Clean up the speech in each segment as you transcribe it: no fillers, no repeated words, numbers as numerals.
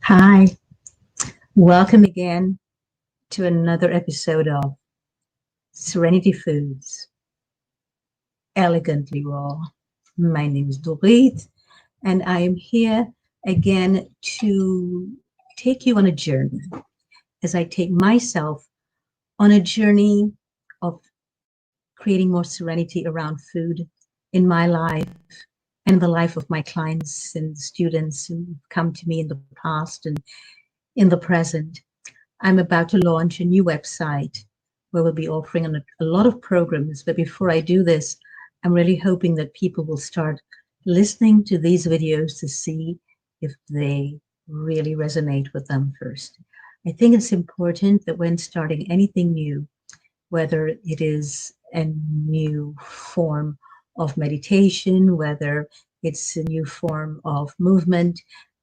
Hi, welcome again to another episode of Serenity Foods, Elegantly Raw. My name is Dorit, and I am here again to take you on a journey as I take myself on a journey of creating more serenity around food in my life and the life of my clients and students who come to me in the past and in the present. I'm about to launch a new website where we'll be offering a lot of programs. But before I do this, I'm really hoping that people will start listening to these videos to see if they really resonate with them first. I think it's important that when starting anything new, whether it is a new form of meditation, whether it's a new form of movement,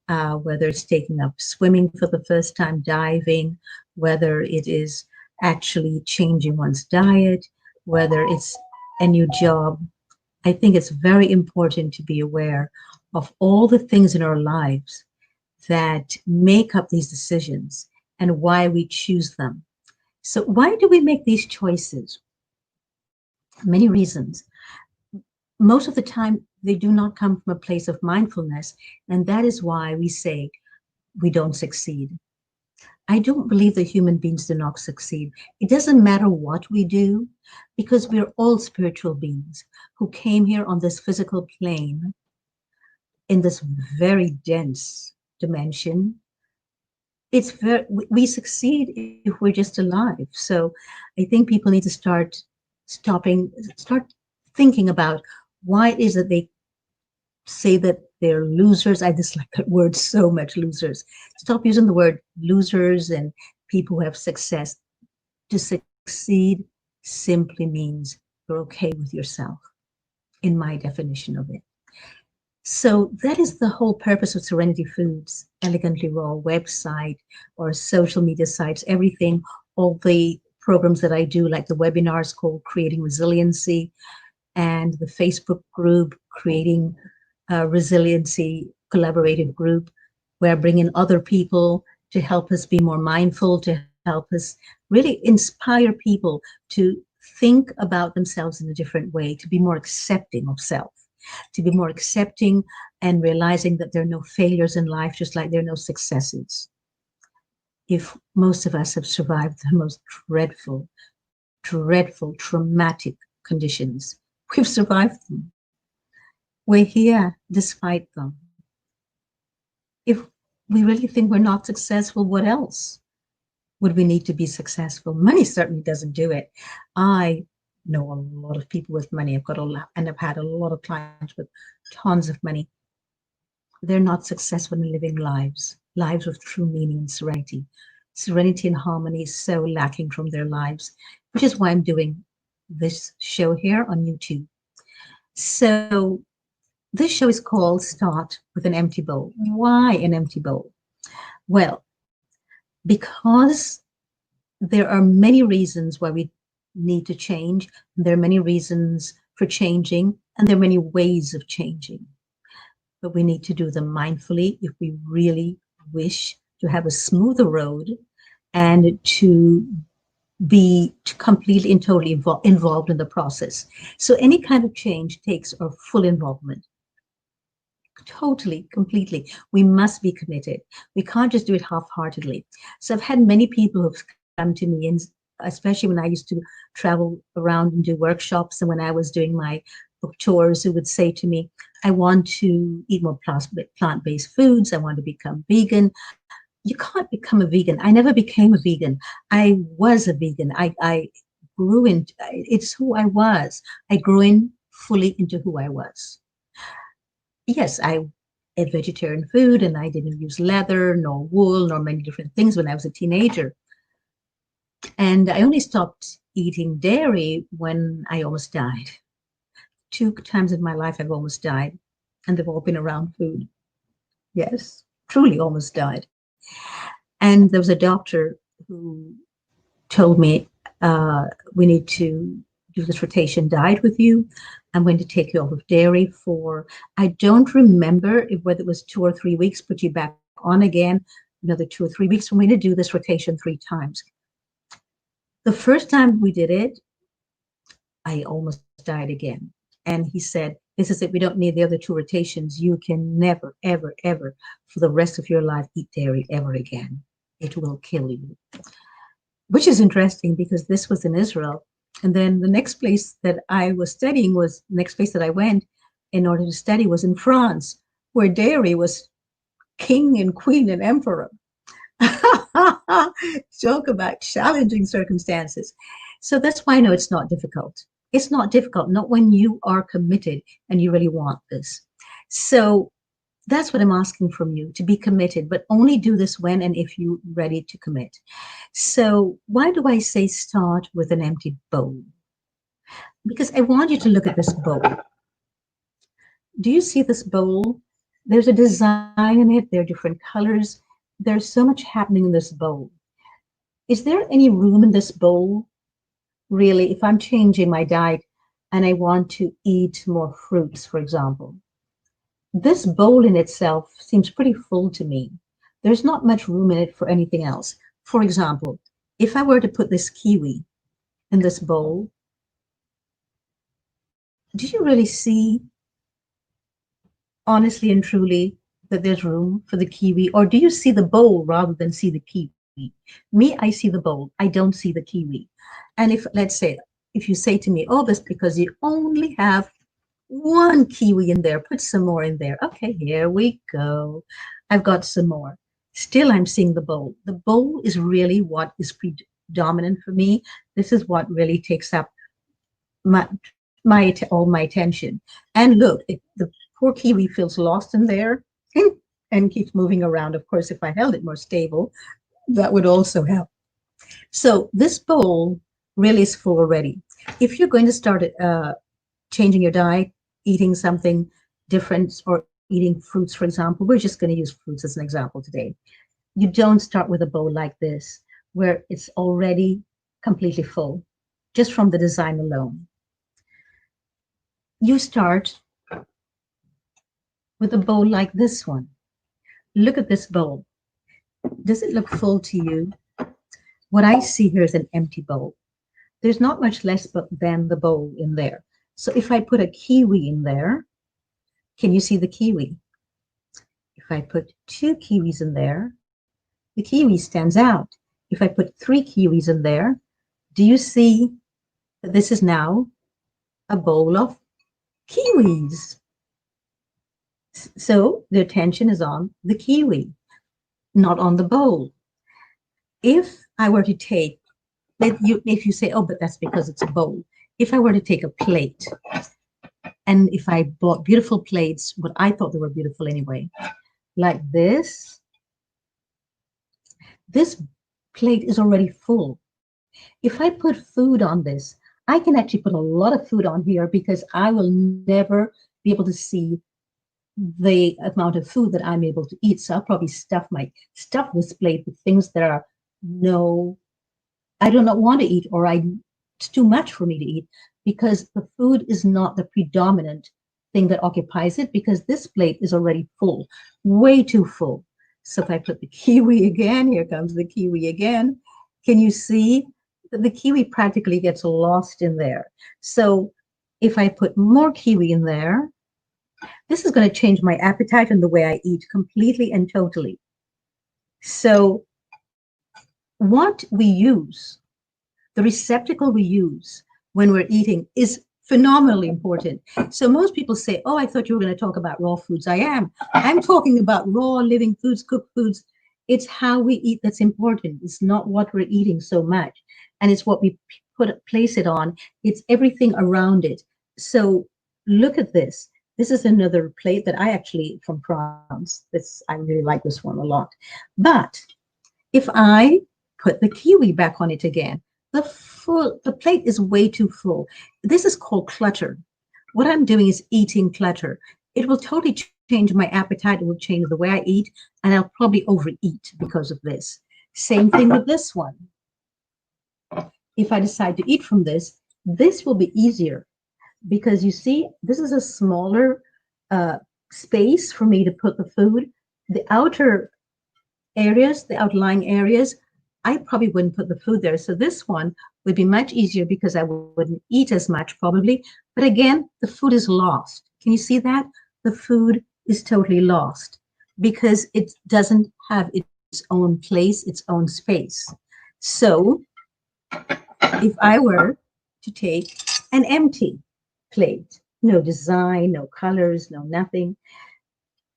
whether it's taking up swimming for the first time, diving, whether it is actually changing one's diet, whether it's a new job. I think it's very important to be aware of all the things in our lives that make up these decisions and why we choose them. So why do we make these choices? Many reasons. Most of the time, they do not come from a place of mindfulness, and that is why we say we don't succeed. I don't believe that human beings do not succeed. It doesn't matter what we do, because we're all spiritual beings who came here on this physical plane in this very dense dimension. We succeed if we're just alive. So I think people need to start thinking about why it is that they say that they're losers. I dislike that word so much, losers. Stop using the word losers and people who have success. To succeed simply means you're okay with yourself, in my definition of it. So that is the whole purpose of Serenity Foods, Elegantly Raw website or social media sites, everything, all the programs that I do, like the webinars called Creating Resiliency and the Facebook group, Creating Resiliency Collaborative Group, where I bring in other people to help us be more mindful, to help us really inspire people to think about themselves in a different way, to be more accepting of self, to be more accepting and realizing that there are no failures in life, just like there are no successes. If most of us have survived the most dreadful, traumatic conditions, we've survived them. We're here despite them. If we really think we're not successful, what else would we need to be successful? Money certainly doesn't do it. I know a lot of people with money. I've got a lot, and I've had a lot of clients with tons of money. They're not successful in living lives with true meaning and serenity. Serenity and harmony is so lacking from their lives, which is why I'm doing this show here on YouTube. So this show is called Start with an Empty Bowl. Why an empty bowl? Well, because there are many reasons why we need to change. There are many reasons for changing, and there are many ways of changing. But we need to do them mindfully if we really wish to have a smoother road and to be completely and totally involved in the process. So any kind of change takes our full involvement. Totally, completely. We must be committed. We can't just do it half-heartedly. So I've had many people who've come to me, and especially when I used to travel around and do workshops, and when I was doing my book tours, who would say to me, I want to eat more plant-based foods. I want to become vegan. You can't become a vegan. I never became a vegan. I was a vegan. I grew into, it's who I was. I grew in fully into who I was. Yes, I ate vegetarian food and I didn't use leather, nor wool, nor many different things when I was a teenager. And I only stopped eating dairy when I almost died. 2 times in my life I've almost died, and they've all been around food. Yes, truly almost died. And there was a doctor who told me, we need to do this rotation diet with you. I'm going to take you off of dairy for, I don't remember whether it was 2 or 3 weeks, put you back on again. another 2 or 3 weeks for me to do this rotation 3 times. The first time we did it, I almost died again. And he said, this is it. We don't need the other 2 rotations. You can never, ever, ever, for the rest of your life, eat dairy ever again. It will kill you. Which is interesting because this was in Israel. And then the next place that I was studying was, the next place that I went in order to study was in France, where dairy was king and queen and emperor. Joke about challenging circumstances. So that's why I know it's not difficult. It's not difficult, not when you are committed and you really want this. So that's what I'm asking from you, to be committed, but only do this when and if you're ready to commit. So why do I say start with an empty bowl? Because I want you to look at this bowl. Do you see this bowl? There's a design in it. There are different colors. There's so much happening in this bowl. Is there any room in this bowl? Really, if I'm changing my diet and I want to eat more fruits, for example, this bowl in itself seems pretty full to me. There's not much room in it for anything else. For example, if I were to put this kiwi in this bowl, do you really see, honestly and truly, that there's room for the kiwi? Or do you see the bowl rather than see the kiwi? Me, I see the bowl. I don't see the kiwi. And if, let's say, if you say to me, oh, that's because you only have 1 kiwi in there, put some more in there. Okay, here we go. I've got some more. Still, I'm seeing the bowl. The bowl is really what is predominant for me. This is what really takes up all my attention. And look, the poor kiwi feels lost in there and keeps moving around. Of course, if I held it more stable, that would also help. So this bowl really is full already. If you're going to start changing your diet, eating something different, or eating fruits, for example, we're just going to use fruits as an example today. You don't start with a bowl like this, where it's already completely full, just from the design alone. You start with a bowl like this one. Look at this bowl. Does it look full to you? What I see here is an empty bowl. There's not much less than the bowl in there. So if I put a kiwi in there, can you see the kiwi? If I put 2 kiwis in there, the kiwi stands out. If I put 3 kiwis in there, do you see that this is now a bowl of kiwis? So the attention is on the kiwi, not on the bowl. If I were to take, if you say, oh, but that's because it's a bowl. If I were to take a plate, and if I bought beautiful plates, what I thought they were beautiful anyway, like this plate is already full. If I put food on this, I can actually put a lot of food on here because I will never be able to see the amount of food that I'm able to eat. So I'll probably stuff this plate with things that are I do not want to eat, or it's too much for me to eat, because the food is not the predominant thing that occupies it, because this plate is already full, way too full. So if I put the kiwi again, here comes the kiwi again. Can you see that the kiwi practically gets lost in there? So if I put more kiwi in there, this is going to change my appetite and the way I eat completely and totally. So what we use, the receptacle we use when we're eating, is phenomenally important. So most people say, oh, I thought you were going to talk about raw foods. I am. I'm talking about raw living foods, cooked foods. It's how we eat that's important. It's not what we're eating so much. And it's what we place it on. It's everything around it. So look at this. This is another plate that I actually, from France. I really like this one a lot. But if I put the kiwi back on it again, the plate is way too full. This is called clutter. What I'm doing is eating clutter. It will totally change my appetite. It will change the way I eat, and I'll probably overeat because of this. Same thing with this one. If I decide to eat from this will be easier, because you see, this is a smaller space for me to put the food. The outer areas, the outlying areas, I probably wouldn't put the food there. So this one would be much easier because I wouldn't eat as much probably. But again, the food is lost. Can you see that? The food is totally lost because it doesn't have its own place, its own space. So if I were to take an empty plate, no design, no colors, no nothing,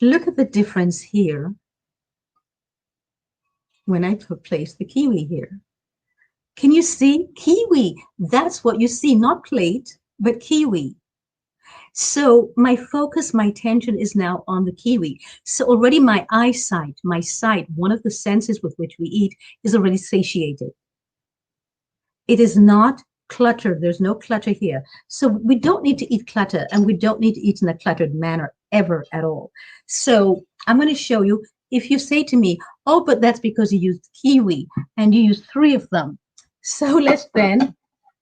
look at the difference here when I place the kiwi here. Can you see? Kiwi, that's what you see, not plate, but kiwi. So my focus, my attention is now on the kiwi. So already my eyesight, my sight, one of the senses with which we eat, is already satiated. It is not cluttered. There's no clutter here. So we don't need to eat clutter, and we don't need to eat in a cluttered manner ever at all. So I'm going to show you. If you say to me, oh, but that's because you used kiwi and you used 3 of them. So let's then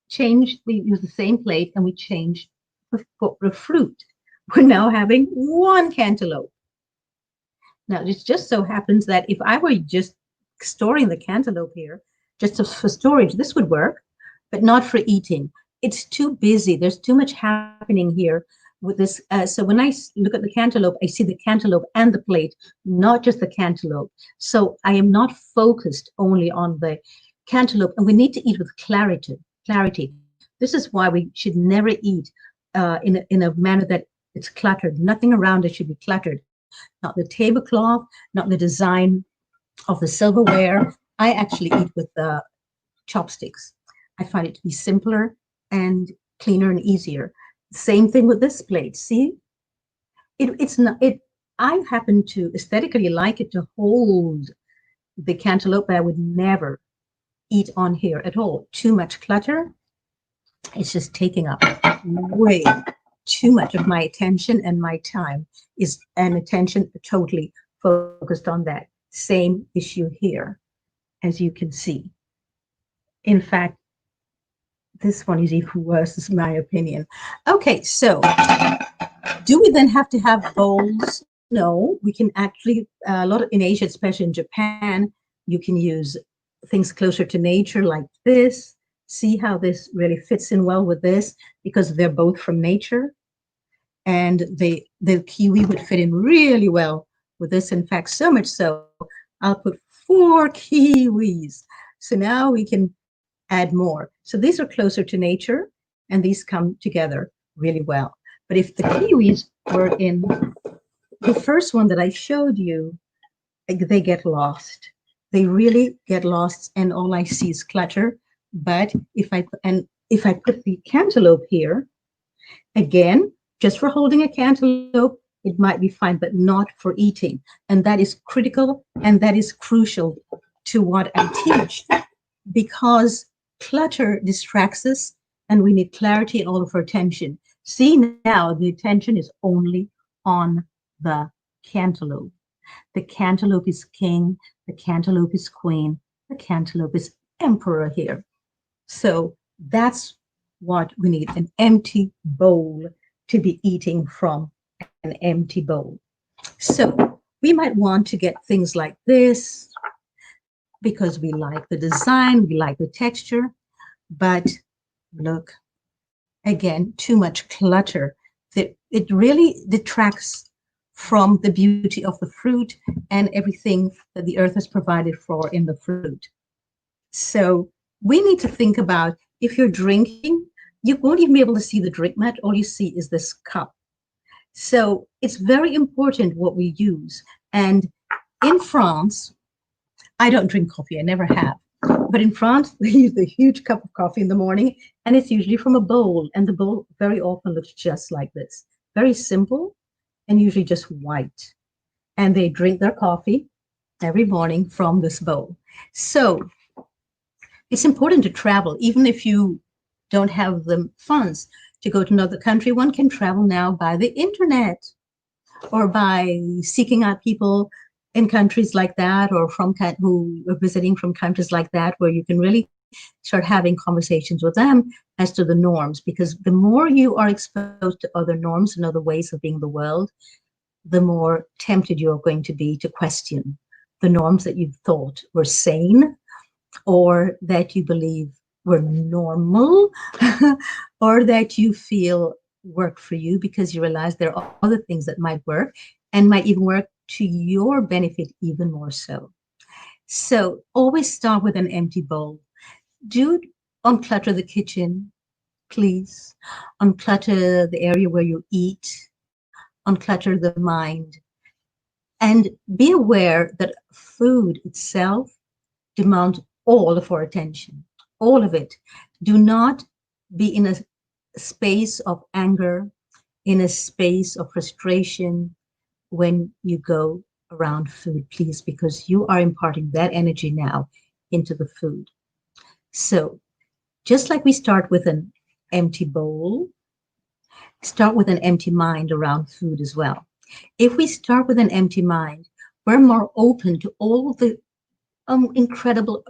change. We use the same plate and we change the fruit. We're now having 1 cantaloupe. Now, it just so happens that if I were just storing the cantaloupe here, just for storage, this would work, but not for eating. It's too busy. There's too much happening here with this. So when I look at the cantaloupe, I see the cantaloupe and the plate, not just the cantaloupe. So I am not focused only on the cantaloupe, and we need to eat with clarity. This is why we should never eat in a manner that it's cluttered. Nothing around it should be cluttered. Not the tablecloth, not the design of the silverware. I actually eat with chopsticks. I find it to be simpler and cleaner and easier. Same thing with this plate. See, it's not. I happen to aesthetically like it to hold the cantaloupe, but I would never eat on here at all. Too much clutter. It's just taking up way too much of my attention, and my time is an attention totally focused on that. Same issue here, as you can see. In fact, this one is even worse, is my opinion. Okay, so do we then have to have bowls? No, we can actually, a lot of, in Asia, especially in Japan, you can use things closer to nature like this. See how this really fits in well with this, because they're both from nature. And the kiwi would fit in really well with this. In fact, so much so, I'll put 4 kiwis. So now we can add more. So these are closer to nature, and these come together really well. But if the kiwis were in the first one that I showed you, they get lost. They really get lost, and all I see is clutter. But if I put the cantaloupe here, again, just for holding a cantaloupe, it might be fine, but not for eating. And that is critical, and that is crucial to what I teach, because clutter distracts us, and we need clarity and all of our attention. See, now the attention is only on the cantaloupe. The cantaloupe is king, the cantaloupe is queen, the cantaloupe is emperor here. So that's what we need, an empty bowl to be eating from, an empty bowl. So we might want to get things like this because we like the design, we like the texture, but look, again, too much clutter. It really detracts from the beauty of the fruit and everything that the earth has provided for in the fruit. So we need to think about, if you're drinking, you won't even be able to see the drink mat. All you see is this cup. So it's very important what we use. And in France, I don't drink coffee, I never have. But in France, they use a huge cup of coffee in the morning, and it's usually from a bowl. And the bowl very often looks just like this. Very simple and usually just white. And they drink their coffee every morning from this bowl. So it's important to travel, even if you don't have the funds to go to another country. One can travel now by the internet, or by seeking out people in countries like that, or from who are visiting from countries like that, where you can really start having conversations with them as to the norms. Because the more you are exposed to other norms and other ways of being in the world, the more tempted you're going to be to question the norms that you thought were sane or that you believe were normal or that you feel work for you because you realize there are other things that might work and might even work to your benefit even more so. So always start with an empty bowl. Do unclutter the kitchen, please. Unclutter the area where you eat, unclutter the mind, and be aware that food itself demands all of our attention, all of it. Do not be in a space of anger, in a space of frustration when you go around food, please, because you are imparting that energy now into the food. So just like we start with an empty bowl, start with an empty mind around food as well. If we start with an empty mind, we're more open to all the incredible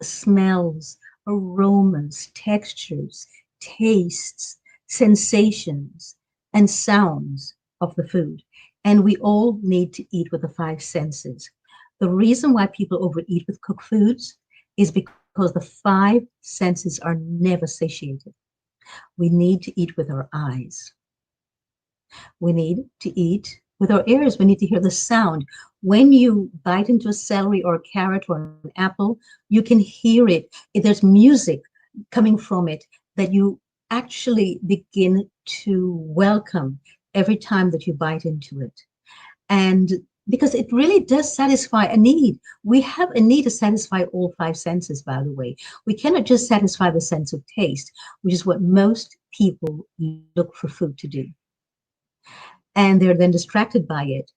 smells, aromas, textures, tastes, sensations, and sounds of the food. And we all need to eat with the five senses. The reason why people overeat with cooked foods is because the five senses are never satiated. We need to eat with our eyes. We need to eat with our ears. We need to hear the sound. When you bite into a celery or a carrot or an apple, you can hear it. There's music coming from it that you actually begin to welcome every time that you bite into it. And because it really does satisfy a need. We have a need to satisfy all five senses, by the way. We cannot just satisfy the sense of taste, which is what most people look for food to do, and they're then distracted by it,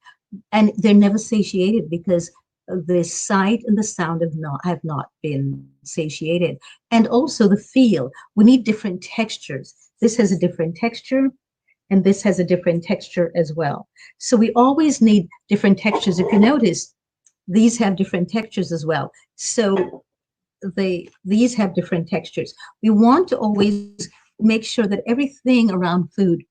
and they're never satiated because the sight and the sound have not been satiated. And also the feel, we need different textures. This has a different texture and this has a different texture as well, so we always need different textures. If you notice, these have different textures as well, so these have different textures. We want to always make sure that everything around food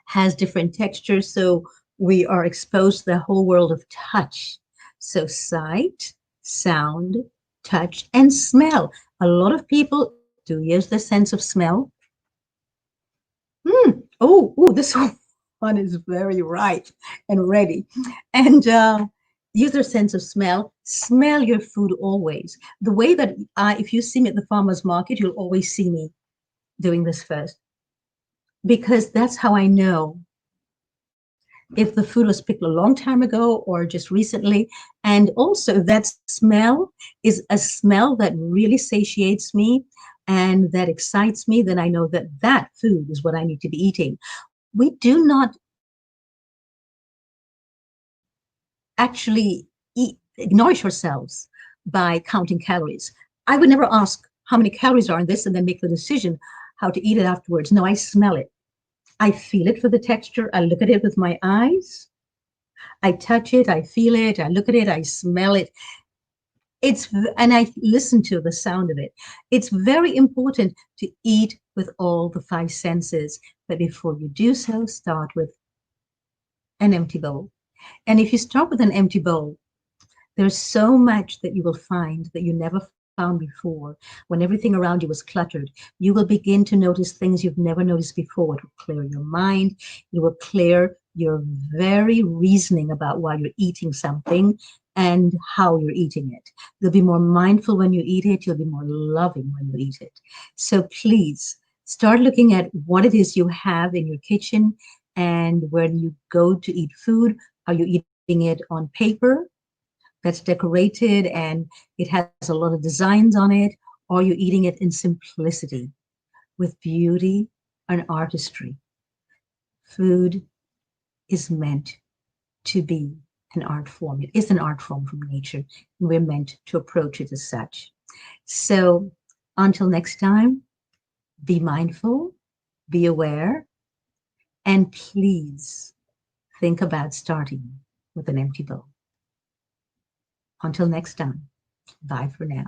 has different textures, so we are exposed to the whole world of touch. So sight, sound, touch, and smell. A lot of people do use the sense of smell. This one is very ripe and ready. And use their sense of smell. Smell your food always. The way that if you see me at the farmer's market, you'll always see me doing this first, because that's how I know if the food was picked a long time ago or just recently. And also that smell is a smell that really satiates me and that excites me, then I know that that food is what I need to be eating. We do not actually nourish ourselves by counting calories. I would never ask how many calories are in this and then make the decision how to eat it afterwards. No, I smell it. I feel it for the texture. I look at it with my eyes. I touch it. I feel it. I look at it. I smell it. And I listen to the sound of it. It's very important to eat with all the five senses. But before you do so, start with an empty bowl. And if you start with an empty bowl, there's so much that you will find that you never found before. When everything around you was cluttered, you will begin to notice things you've never noticed before. It will clear your mind. It will clear your very reasoning about why you're eating something and how you're eating it. You'll be more mindful when you eat it. You'll be more loving when you eat it. So please start looking at what it is you have in your kitchen. And when you go to eat food, are you eating it on paper that's decorated and it has a lot of designs on it, or are you eating it in simplicity with beauty and artistry? Food is meant to be an art form. It is an art form from nature, and we're meant to approach it as such. So until next time, be mindful, be aware, and please think about starting with an empty bowl. Until next time, bye for now.